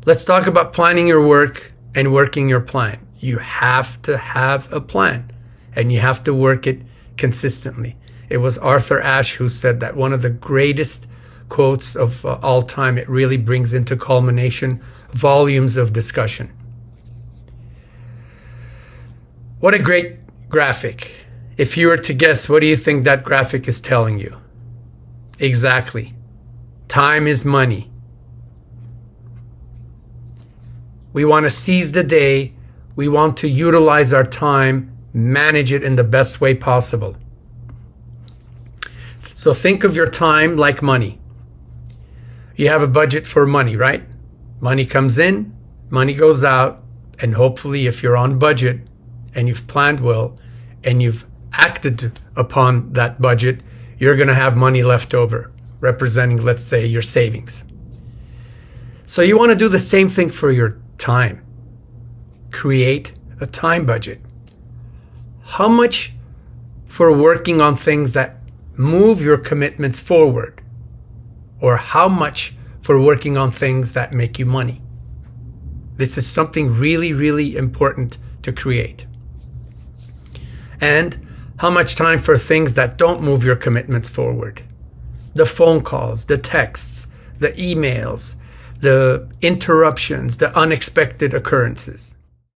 Let's talk about planning your work and working your plan. You have to have a plan, and you have to work it consistently. It was Arthur Ashe who said that, one of the greatest quotes of all time. It really brings into culmination volumes of discussion. What a great graphic. If you were to guess, what do you think that graphic is telling you? Exactly. Time is money. We want to seize the day. We want to utilize our time, manage it in the best way possible. So think of your time like money. You have a budget for money, right? Money comes in, money goes out, and hopefully if you're on budget and you've planned well and you've acted upon that budget, you're going to have money left over, representing, let's say, your savings. So you want to do the same thing for your time. Create a time budget. How much for working on things that move your commitments forward? Or how much for working on things that make you money? This is something really, really important to create. And how much time for things that don't move your commitments forward? The phone calls, the texts, the emails, the interruptions, the unexpected occurrences.